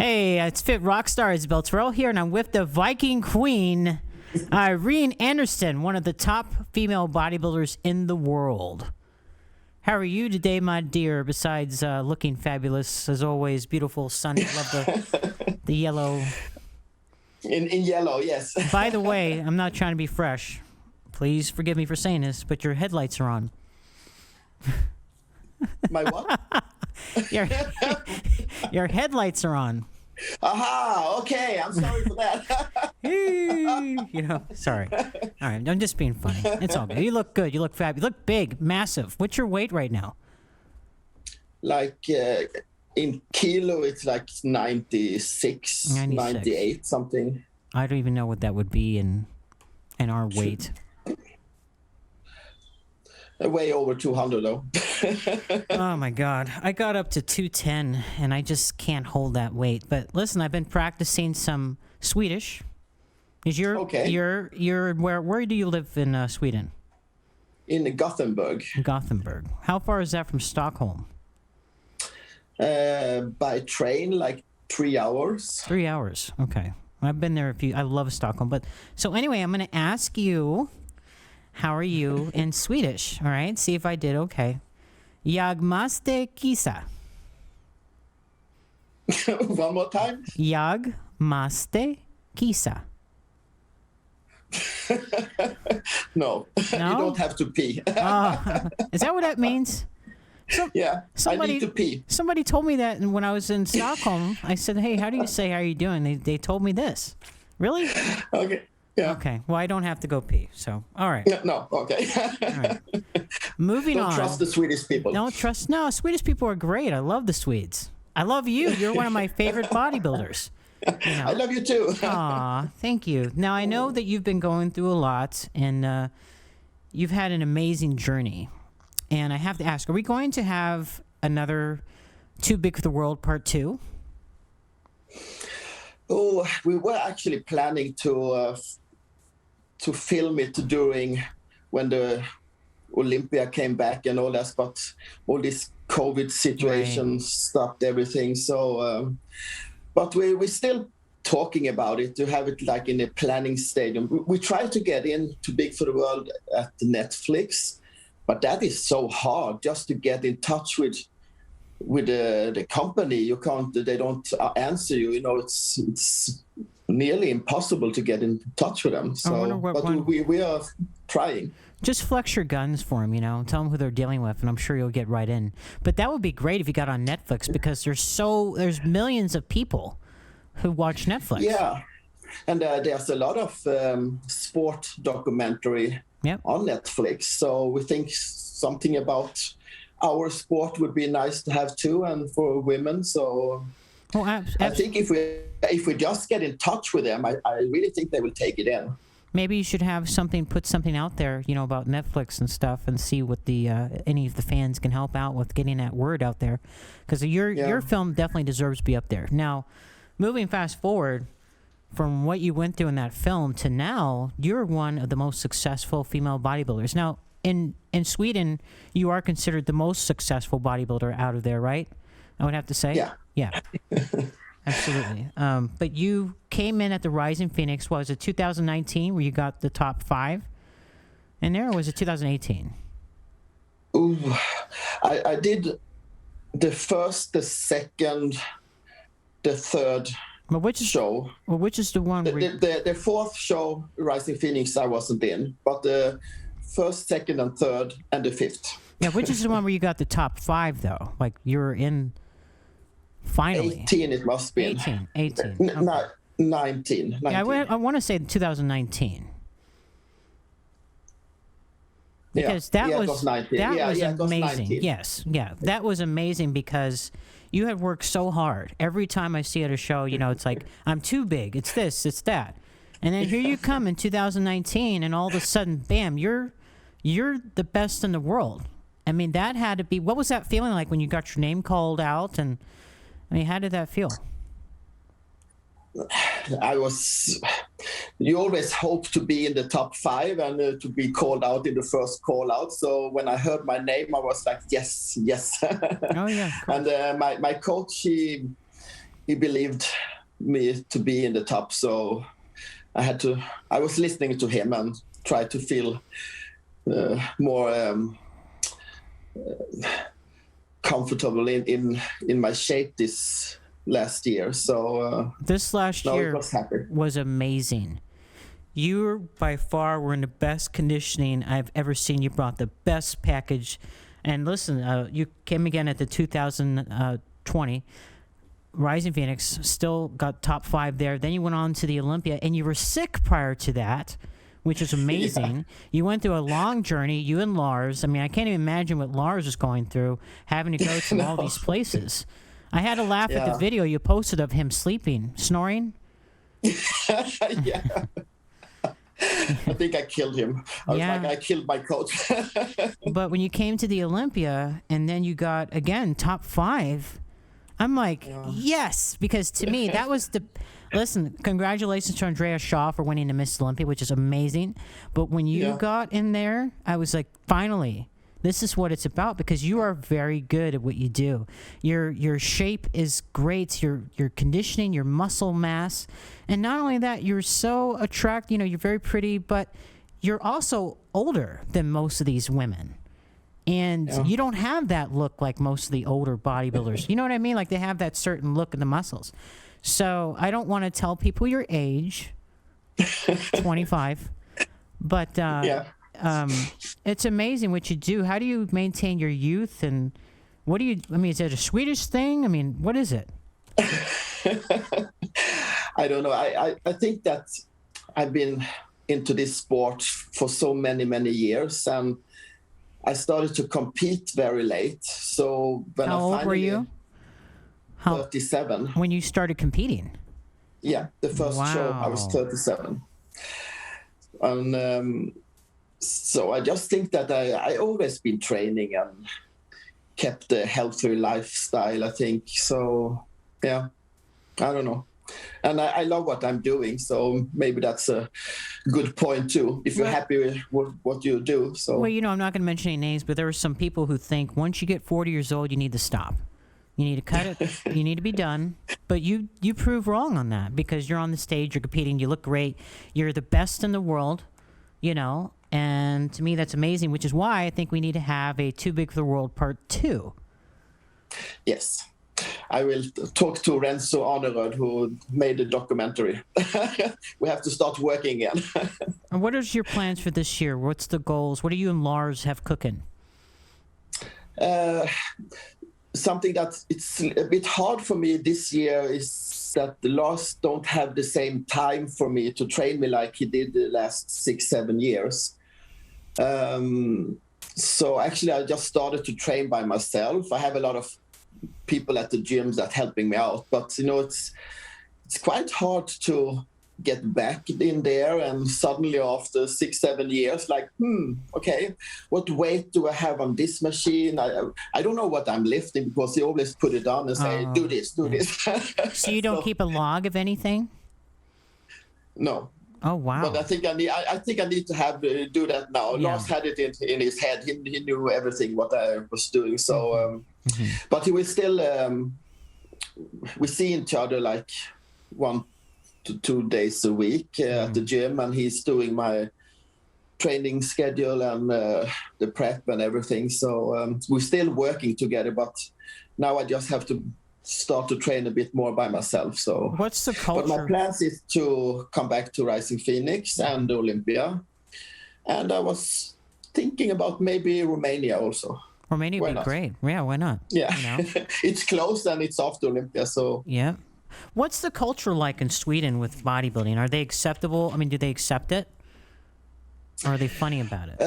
Hey, it's Fit Rockstar Isabel Terrell here, and I'm with the Viking Queen, Irene Anderson, one of the top female bodybuilders in the world. How are you today, my dear, besides looking fabulous, as always, beautiful, sunny, love the yellow. In yellow, yes. By the way, I'm not trying to be fresh. Please forgive me for saying this, but your headlights are on. My what? Your headlights are on. Aha, okay, I'm sorry for that. Sorry. All right, I'm just being funny. It's all good. You look good. You look fab. You look big, massive. What's your weight right now? Like in kilo, it's like 96, 98, something. I don't even know what that would be in our weight. Way over 200 though. Oh my God. I got up to 210 and I just can't hold that weight. But listen, I've been practicing some Swedish. Okay. Where do you live in Sweden? In Gothenburg. Gothenburg. How far is that from Stockholm? By train, like 3 hours. 3 hours. Okay. I've been there I love Stockholm. But so anyway, I'm going to ask you, how are you in Swedish? All right. See if I did okay. Jag måste kissa. One more time. Jag måste kissa. No, you don't have to pee. Is that what that means? I need to pee. Somebody told me that when I was in Stockholm. I said, hey, how do you say how are you doing? They told me this. Really? Okay. Yeah. Okay. Well, I don't have to go pee. So, all right. No. Okay. All right. Moving on. Don't trust the Swedish people. No, Swedish people are great. I love the Swedes. I love you. You're one of my favorite bodybuilders. I love you too. Aw, thank you. Now, I know that you've been going through a lot, and you've had an amazing journey. And I have to ask, are we going to have another Too Big for the World Part 2? Oh, we were actually planning to film it during when the Olympia came back and all that, but all this COVID situation stopped everything. So, but we're still talking about it to have it like in a planning stadium. We tried to get in Too Big for the World at Netflix, but that is so hard just to get in touch with the company. You can't. They don't answer you. It's nearly impossible to get in touch with them. So, we are trying. Just flex your guns for them, Tell them who they're dealing with, and I'm sure you'll get right in. But that would be great if you got on Netflix, because there's millions of people who watch Netflix. Yeah, and there's a lot of sport documentary on Netflix. So we think something about our sport would be nice to have too, and for women. So I think if we just get in touch with them, I really think they will take it in. Maybe you should have put something out there, about Netflix and stuff, and see what any of the fans can help out with getting that word out there, because your film definitely deserves to be up there. Now, moving fast forward from what you went through in that film to now, you're one of the most successful female bodybuilders. Now, in Sweden, you are considered the most successful bodybuilder out of there, right? I would have to say. Yeah. Absolutely. But you came in at the Rising Phoenix. Was it 2019 where you got the top 5 in there, or was it 2018? Ooh, I did the first, the second, the third show. Well, which is the one? The fourth show, Rising Phoenix, I wasn't in, but the first, second, and third, and the fifth. Yeah, which is the one where you got the top 5 though? Like you're in. Finally. 18 it must be. 18. Okay. 19. Yeah, I want to say 2019. Because that was 19. That was amazing. 19. Yes. Yeah. That was amazing because you had worked so hard. Every time I see at a show, it's like, I'm too big. It's this, it's that. And then here you come in 2019 and all of a sudden, bam, you're the best in the world. I mean, that had to be, what was that feeling like when you got your name called out? And I mean, how did that feel? You always hope to be in the top 5 and to be called out in the first call out. So when I heard my name, I was like, yes. Oh, yeah. And my coach, he believed me to be in the top, so I was listening to him and tried to feel more comfortable in my shape this last year. So this last year was amazing. You by far were in the best conditioning I've ever seen. You brought the best package. And listen, you came again at the 2020 Rising Phoenix, still got top 5 there. Then you went on to the Olympia, and you were sick prior to that, which is amazing. Yeah. You went through a long journey, you and Lars. I mean, I can't even imagine what Lars was going through, having to go to all these places. I had to laugh at the video you posted of him sleeping, snoring. Yeah. I think I killed him. I killed my coach. But when you came to the Olympia, and then you got, again, top 5, I'm like, yes, because to me, that was listen, congratulations to Andrea Shaw for winning the Miss Olympia, which is amazing. But when you got in there, I was like, finally, this is what it's about, because you are very good at what you do. Your shape is great, your conditioning, your muscle mass. And not only that, you're so attractive, you're very pretty, but you're also older than most of these women. And you don't have that look like most of the older bodybuilders. You know what I mean? Like, they have that certain look in the muscles. So I don't want to tell people your age, 25, but it's amazing what you do. How do you maintain your youth? And what do you, is it a Swedish thing? What is it? I don't know. I think that I've been into this sport for so many, many years, and I started to compete very late. So when How old were you? 37. When you started competing? Yeah, the first show I was 37. And so I just think that I always been training and kept a healthy lifestyle, I think. So, yeah, I don't know. And I love what I'm doing, so maybe that's a good point too, if you're happy with what you do. So. Well, I'm not going to mention any names, but there are some people who think once you get 40 years old, you need to stop. You need to cut it. You need to be done. But you prove wrong on that, because you're on the stage, you're competing, you look great, you're the best in the world, and to me that's amazing, which is why I think we need to have a Too Big for the World Part 2. Yes. I will talk to Renzo Arnerud, who made the documentary. We have to start working again. And what is your plans for this year? What's the goals? What do you and Lars have cooking? Something that it's a bit hard for me this year is that Lars don't have the same time for me to train me like he did the last 6-7 years. So actually I just started to train by myself. I have a lot of people at the gyms that helping me out, but it's quite hard to get back in there, and suddenly after 6-7 years, like okay, what weight do I have on this machine? I don't know what I'm lifting, because they always put it on and say do this. So you don't keep a log of anything? No. Oh wow! But I think I need to do that now. Yeah. Lars had it in his head. He knew everything what I was doing. So, but he will still. We see each other like 1 to 2 days a week at the gym, and he's doing my training schedule and the prep and everything. So we're still working together, but now I just have to start to train a bit more by myself. So what's the culture? But my plans is to come back to Rising Phoenix and Olympia, and I was thinking about maybe Romania also. Romania would be great. Yeah, why not? Yeah, it's close and it's after Olympia, so yeah. What's the culture like in Sweden with bodybuilding? Are they acceptable? Do they accept it? Or are they funny about it?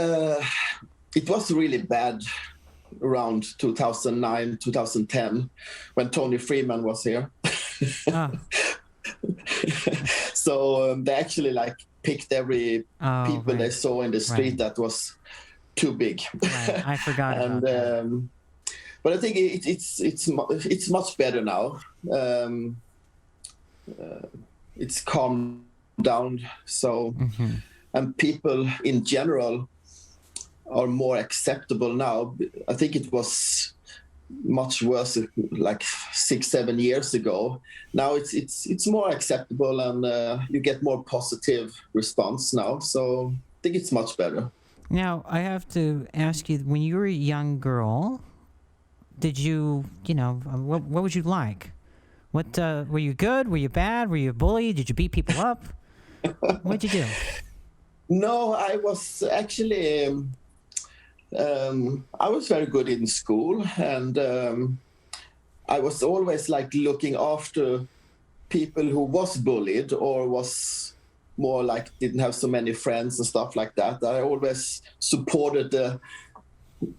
It was really bad around 2009, 2010, when Tony Freeman was here. So they actually picked every people they saw in the street that was too big. Right. I forgot about that. But I think it's much better now. It's calmed down. So, and people in general are more acceptable now. I think it was much worse like 6-7 years ago. Now it's more acceptable, and you get more positive response now. So I think it's much better. Now, I have to ask you, when you were a young girl, did you, what would you like? What, were you good? Were you bad? Were you a bully? Did you beat people up? What'd you do? No, I was actually, I was very good in school, and I was always like looking after people who was bullied or was more like didn't have so many friends and stuff like that. I always supported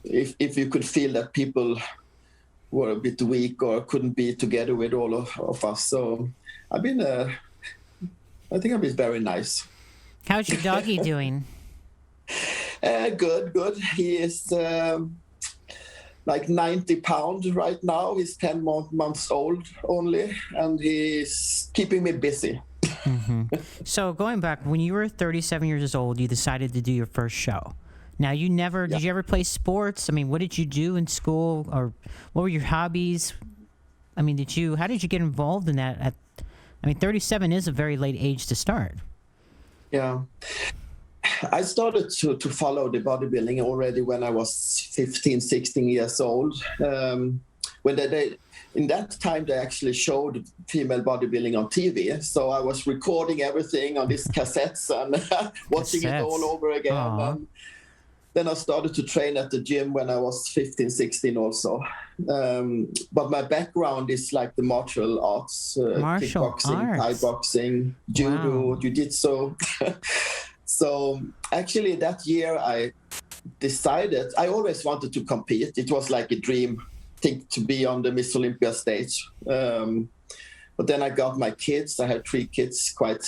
if you could feel that people were a bit weak or couldn't be together with all of us. So I think I've been very nice. How's your doggy doing? Good. He is like 90 pounds right now. He's 10 months old only, and he's keeping me busy. Mm-hmm. So going back, when you were 37 years old, you decided to do your first show. Now, did you ever play sports? I mean, what did you do in school, or what were your hobbies? I mean, how did you get involved in that? 37 is a very late age to start. Yeah. I started to follow the bodybuilding already when I was 15, 16 years old. When in that time, they actually showed female bodybuilding on TV. So I was recording everything on these cassettes and watching it all over again. And then I started to train at the gym when I was 15, 16 also. But my background is like the martial arts, kickboxing, Thai boxing, judo, jiu-jitsu. So actually that year I decided, I always wanted to compete. It was like a dream thing to be on the Miss Olympia stage. But then I got my kids. I had 3 kids, quite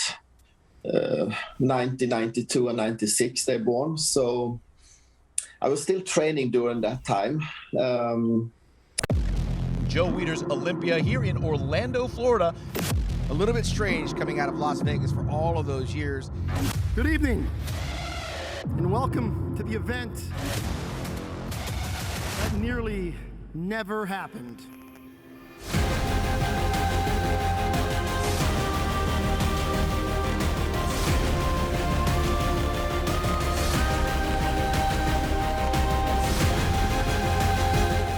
90, 92 and 96 they're born. So I was still training during that time. Joe Weider's Olympia here in Orlando, Florida. A little bit strange coming out of Las Vegas for all of those years. Good evening, and welcome to the event that nearly never happened.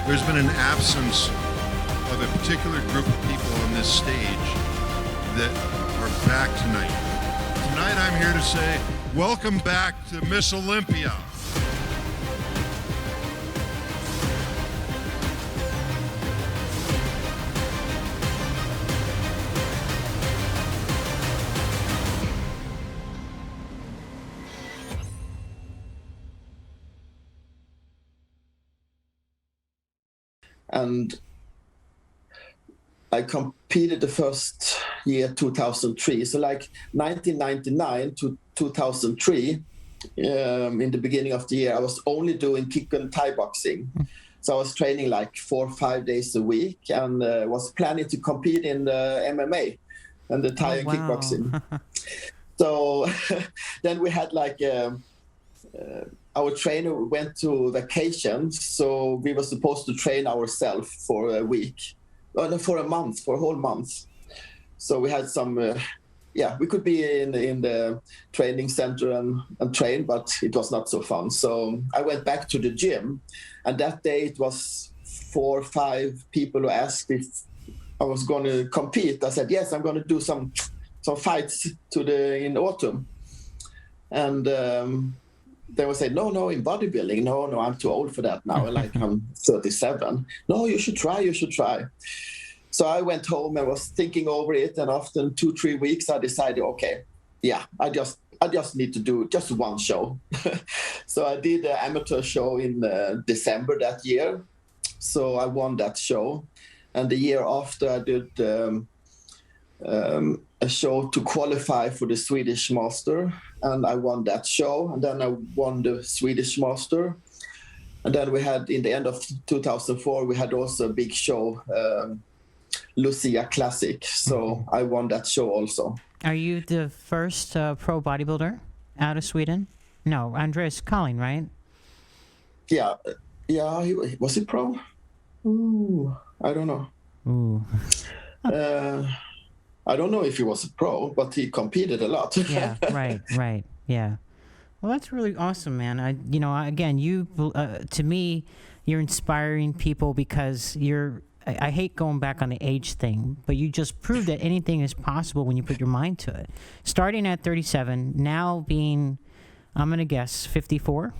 There's been an absence of a particular group of people on this stage that are back tonight. Tonight I'm here to say, welcome back to Miss Olympia. And I competed the first year, 2003. So like 1999 to 2003, in the beginning of the year, I was only doing kick and Thai boxing. So I was training like 4 or 5 days a week, and was planning to compete in the MMA and the Thai and kickboxing. So then we had like our trainer went to vacation, so we were supposed to train ourselves for a week, for a month, for a whole month. So we had some, we could be in the training center and train, but it was not so fun. So I went back to the gym, and that day it was 4 or 5 people who asked if I was going to compete. I said, yes, I'm going to do some fights in autumn. And they would say, no, in bodybuilding, no, I'm too old for that now. Like I'm 37. No, you should try. So I went home and was thinking over it. And after 2-3 weeks, I decided, okay, yeah, I just need to do just one show. So I did an amateur show in December that year. So I won that show. And the year after, I did a show to qualify for the Swedish Master, and I won that show. And then I won the Swedish Master. And then we had, in the end of 2004, we had also a big show, Lucia Classic. So I won that show also. Are you the first pro bodybuilder out of Sweden? No, Andreas Collin, right? Yeah. Was he pro? Ooh, I don't know. Ooh. I don't know if he was a pro, but he competed a lot. Yeah, right. Yeah. Well, that's really awesome, man. Again, to me, you're inspiring people because I hate going back on the age thing, but you just proved that anything is possible when you put your mind to it. Starting at 37, now being, I'm going to guess, 54?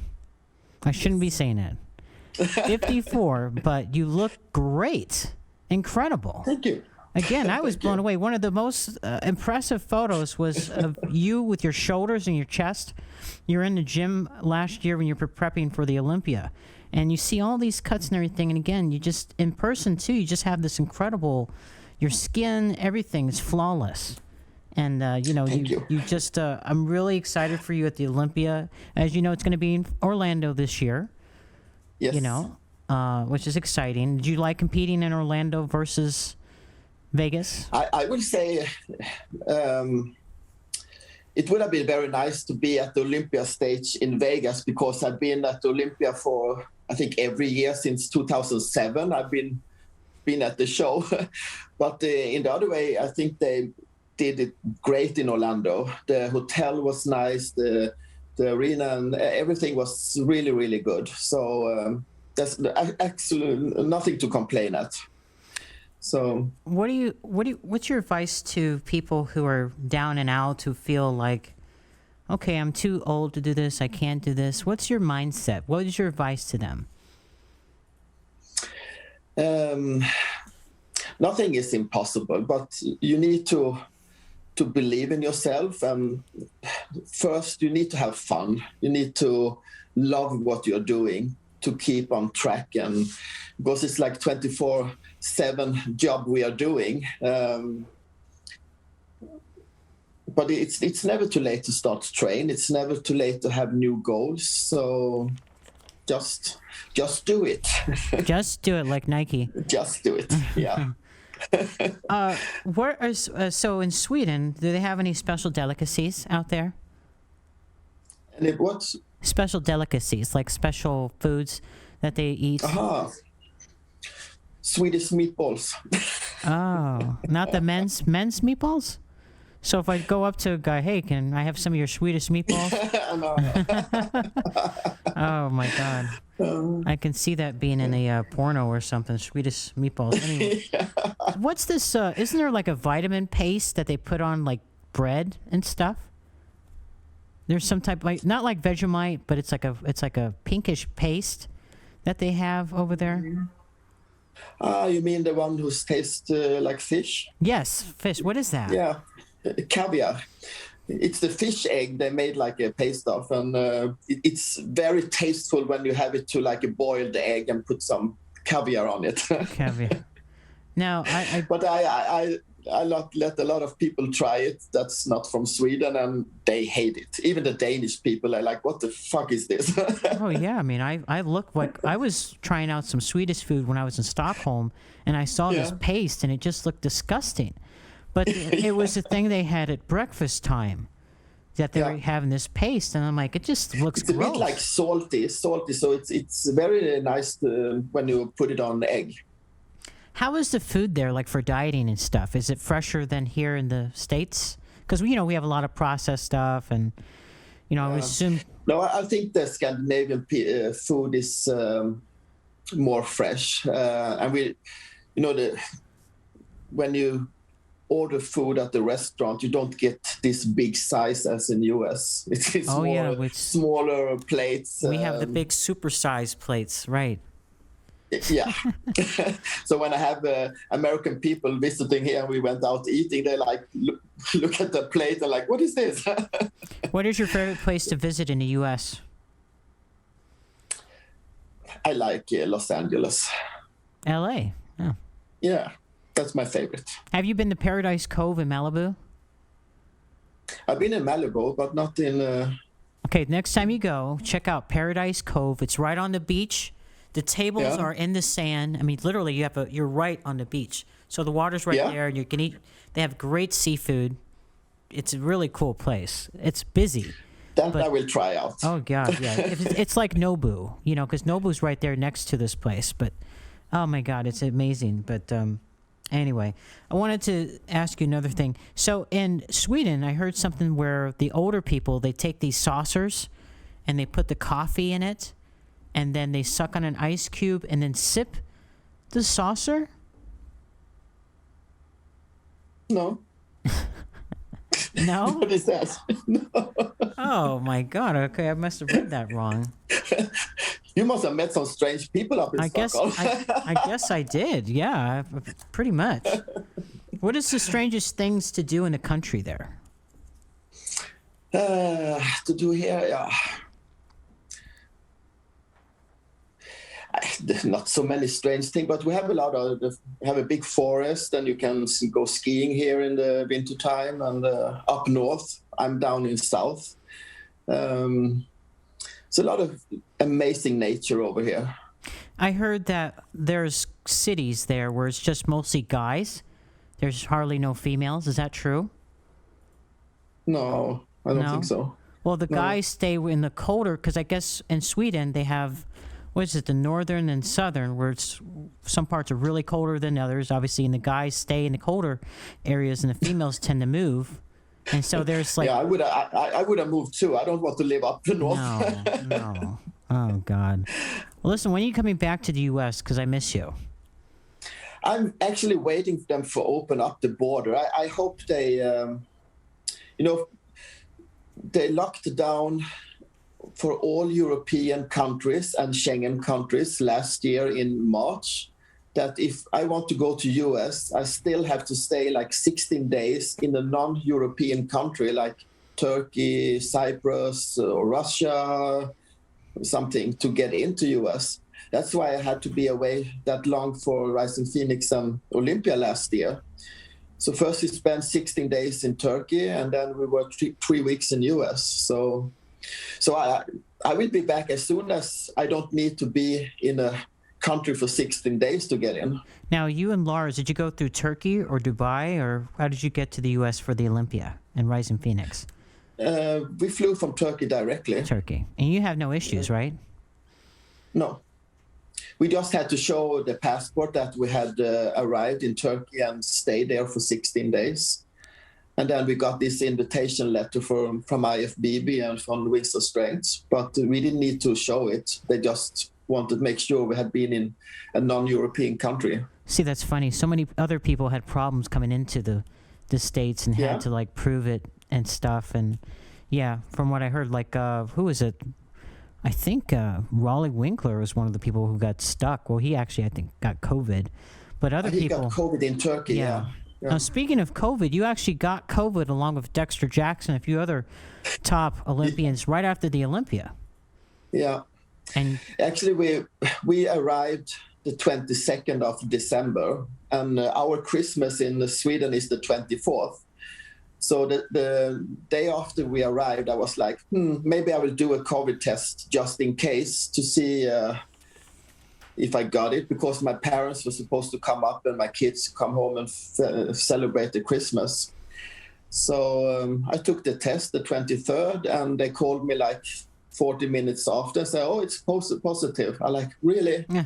I shouldn't be saying that. 54, but you look great. Incredible. Thank you. Again, I was blown away. One of the most impressive photos was of you with your shoulders and your chest. You're in the gym last year when you were prepping for the Olympia. And you see all these cuts and everything. And again, you just, in person too, you just have this incredible, your skin, everything is flawless. And, you just, I'm really excited for you at the Olympia. As you know, it's going to be in Orlando this year. Yes. Which is exciting. Did you like competing in Orlando versus Vegas? I would say it would have been very nice to be at the Olympia stage in Vegas, because I've been at the Olympia for, I think, every year since 2007. I've been at the show. But in the other way, I think they did it great in Orlando. The hotel was nice, the arena, and everything was really, really good. So there's actually nothing to complain at. So what's your advice to people who are down and out, who feel like, okay, I'm too old to do this, I can't do this? What's your mindset? What is your advice to them? Nothing is impossible, but you need to believe in yourself. And first, you need to have fun. You need to love what you're doing to keep on track, and because it's like 24/7 job we are doing. But it's never too late to start to train. It's never too late to have new goals. So just do it. Just do it, like Nike. Just do it. Yeah. So in Sweden, do they have any special delicacies out there? And what? Special delicacies, like special foods that they eat. Swedish meatballs. Oh, not the men's meatballs? So if I go up to a guy, hey, can I have some of your Swedish meatballs? No. Oh my God. I can see that being in a porno or something, Swedish meatballs. Anyway, what's this? Isn't there like a vitamin paste that they put on like bread and stuff? There's some type, like, not like Vegemite, but it's like a pinkish paste that they have over there. You mean the one who tastes like fish? Yes, fish. What is that? Yeah, caviar. It's the fish egg they made like a paste of, and it's very tasteful when you have it to like a boiled egg and put some caviar on it. Caviar. Now, But I let a lot of people try it that's not from Sweden, and they hate it. Even the Danish people are like, what the fuck is this? Oh, yeah. I mean, I look like I was trying out some Swedish food when I was in Stockholm, and I saw this paste, and it just looked disgusting. But it was the thing they had at breakfast time, that they were having this paste, and I'm like, it just looks gross. It's a bit like salty, so it's very nice when you put it on the egg. How is the food there, like for dieting and stuff? Is it fresher than here in the States? Because, we have a lot of processed stuff, and, I would assume... No, I think the Scandinavian food is more fresh. And when you order food at the restaurant, you don't get this big size as in US. It's smaller plates. We have the big supersized plates, right? Yeah. So when I have American people visiting here and we went out eating, they like look at the plate and like, what is this? What is your favorite place to visit in the U.S.? I like Los Angeles. L.A. Oh. Yeah, that's my favorite. Have you been to Paradise Cove in Malibu? I've been in Malibu, but not in... Okay, next time you go, check out Paradise Cove. It's right on the beach. The tables are in the sand. I mean, literally, you're right on the beach. So the water's right there, and you can eat. They have great seafood. It's a really cool place. It's busy. That I will try out. Oh, God, yeah. It's like Nobu, because Nobu's right there next to this place. But Oh my God, it's amazing. But anyway, I wanted to ask you another thing. So in Sweden, I heard something where the older people, they take these saucers and they put the coffee in it, and then they suck on an ice cube and then sip the saucer. No. No? What is that? No. Oh my God. Okay, I must have read that wrong. You must have met some strange people up in Stockholm. I guess I did. Yeah, pretty much. What is the strangest things to do in the country there? To do here, yeah. There's not so many strange things, but we have a big forest, and you can go skiing here in the winter time. And up north, I'm down in south. It's a lot of amazing nature over here. I heard that there's cities there where it's just mostly guys. There's hardly no females. Is that true? No, I don't think so. Well, the guys stay in the colder, because I guess in Sweden they have, what is it, the northern and southern, where it's some parts are really colder than others, obviously, and the guys stay in the colder areas and the females tend to move. And so there's like... Yeah, I would have moved too. I don't want to live up the north. No. Oh, God. Well, listen, when are you coming back to the U.S.? Because I miss you. I'm actually waiting for them to open up the border. I hope they, they locked down for all European countries and Schengen countries last year in March, that if I want to go to US, I still have to stay like 16 days in a non-European country like Turkey, Cyprus, or Russia, something, to get into US. That's why I had to be away that long for Rising Phoenix and Olympia last year. So first we spent 16 days in Turkey, and then we were 3 weeks in US. So I will be back as soon as I don't need to be in a country for 16 days to get in. Now, you and Lars, did you go through Turkey or Dubai, or how did you get to the U.S. for the Olympia and Rising Phoenix? We flew from Turkey directly. Turkey. And you have no issues, right? No. We just had to show the passport that we had arrived in Turkey and stayed there for 16 days. And then we got this invitation letter from IFBB and from Windsor Strengths, but we didn't need to show it. They just wanted to make sure we had been in a non-European country. See, that's funny. So many other people had problems coming into the States and had to like prove it and stuff. And yeah, from what I heard, like who is it? I think Raleigh Winkler was one of the people who got stuck. Well, he actually, I think, got COVID. But other people... He got COVID in Turkey, yeah. Now, speaking of COVID, you actually got COVID along with Dexter Jackson and a few other top Olympians right after the Olympia. Yeah. And actually, we arrived the 22nd of December, and our Christmas in Sweden is the 24th. So the day after we arrived, I was like, maybe I will do a COVID test just in case to see if I got it, because my parents were supposed to come up and my kids come home and celebrate the Christmas. So I took the test the 23rd, and they called me like 40 minutes after and said, it's positive. I'm like, really? Yeah.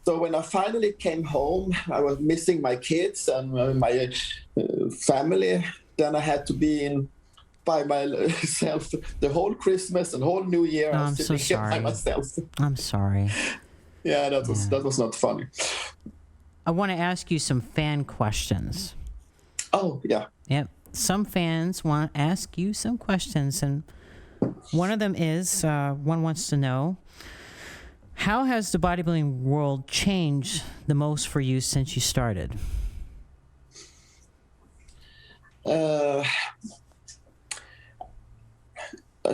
So when I finally came home, I was missing my kids and my family. Then I had to be in by myself the whole Christmas and whole New Year. I was sitting here by myself. I'm sorry. Yeah, that was not funny. I want to ask you some fan questions. Oh, yeah. Yep. Some fans want to ask you some questions, and one of them is, one wants to know, how has the bodybuilding world changed the most for you since you started? I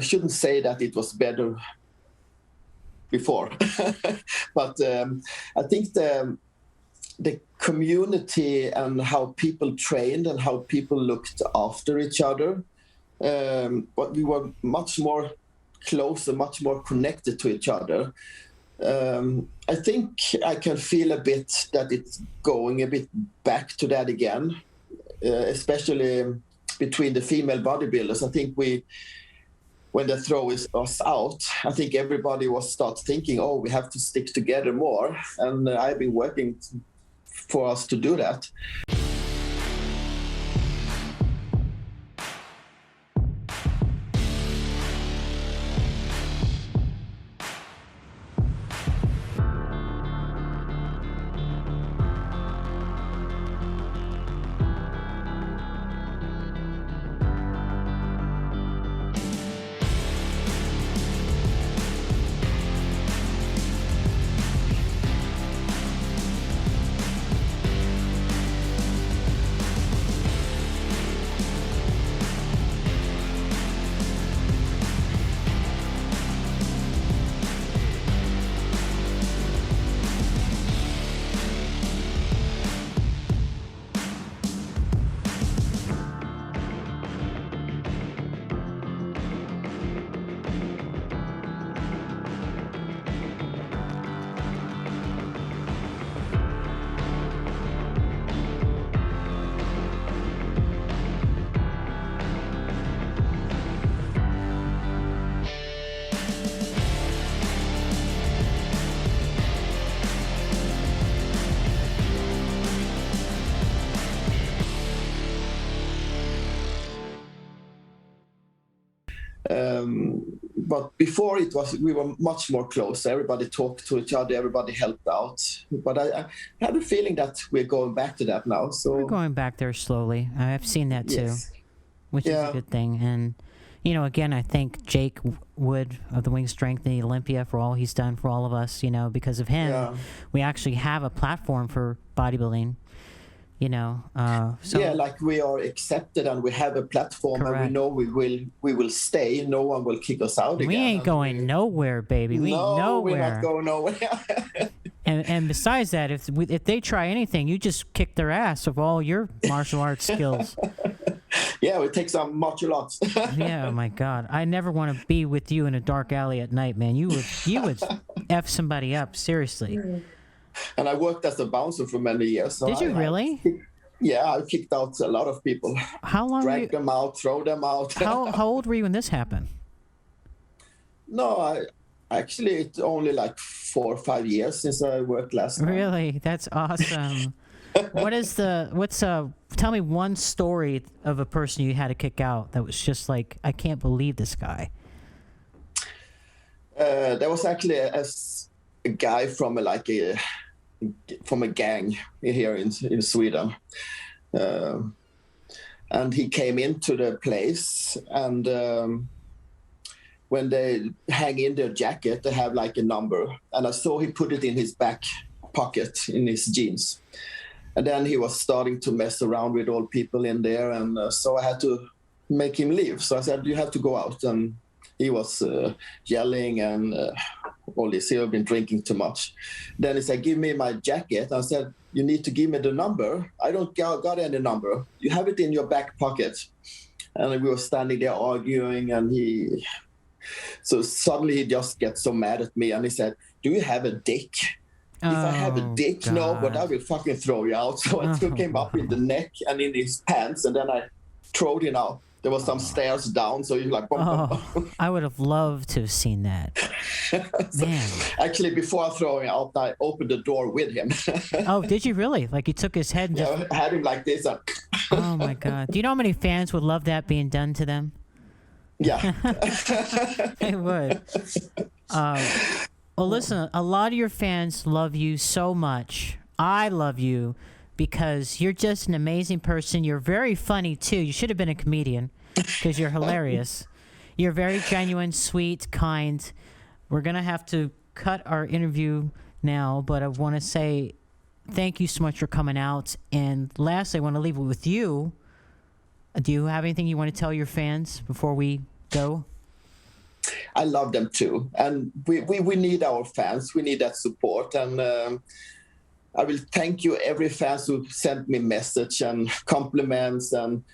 shouldn't say that it was better before, but I think the community and how people trained and how people looked after each other, but we were much more close and much more connected to each other. I think I can feel a bit that it's going a bit back to that again, especially between the female bodybuilders. I think when they throw us out, I think everybody was start thinking, oh, we have to stick together more. And I've been working for us to do that. But before we were much more close. Everybody talked to each other. Everybody helped out. But I have a feeling that we're going back to that now. So we're going back there slowly. I've seen that too, which is a good thing. And again, I thank Jake Wood of the Wing Strength and the Olympia for all he's done for all of us. Because of him, we actually have a platform for bodybuilding. So like we are accepted and we have a platform. Correct. And we know we will stay. No one will kick us out again. We ain't going nowhere, baby. We ain't nowhere. We're not going nowhere. and besides that, if they try anything, you just kick their ass of all your martial arts skills. Yeah, we take some martial arts. Yeah, oh my God, I never want to be with you in a dark alley at night, man. You would f somebody up, seriously. And I worked as a bouncer for many years. So Did you really? I kicked out a lot of people. How long? Drag them out, throw them out. How old were you when this happened? No, actually it's only like 4 or 5 years since I worked last time. Really? That's awesome. Tell me one story of a person you had to kick out that was just like, I can't believe this guy. There was actually a guy from a gang here in Sweden, and he came into the place, and when they hang in their jacket, they have like a number, and I saw he put it in his back pocket in his jeans, and then he was starting to mess around with all people in there, and so I had to make him leave. So I said, you have to go out, and he was yelling and all this. He had been drinking too much. Then he said, give me my jacket. I said, you need to give me the number. I don't got any number. You have it in your back pocket. And we were standing there arguing, and so suddenly he just gets so mad at me, and he said, do you have a dick? If I have a dick, God. no, but I will fucking throw you out. So I took him up in the neck and in his pants, and then I threw him out. There was some stairs down, so you like... I would have loved to have seen that. Man. Actually, before throwing out, I opened the door with him. Oh, did you really? Like you took his head and I had him like this. Oh, my God. Do you know how many fans would love that being done to them? Yeah. They would. Well, listen, a lot of your fans love you so much. I love you because you're just an amazing person. You're very funny, too. You should have been a comedian because you're hilarious. You're very genuine, sweet, kind. We're going to have to cut our interview now, but I want to say thank you so much for coming out. And lastly, I want to leave it with you. Do you have anything you want to tell your fans before we go? I love them too. And we need our fans. We need that support. And I will thank you, every fan who sent me message and compliments and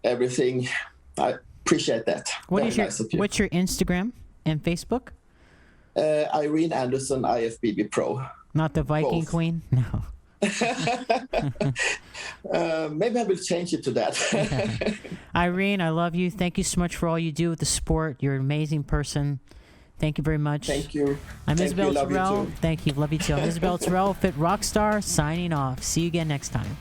everything. I appreciate that. What's your Instagram and Facebook? Irene Anderson, IFBB Pro. Not the Viking Both. Queen? No. Maybe I will change it to that. Irene, I love you. Thank you so much for all you do with the sport. You're an amazing person. Thank you very much. Thank you. I'm Thank Isabel you. Love you Terrell. too. Thank you. Love you too. I'm Isabel Terrell, Fit Rockstar, signing off. See you again next time.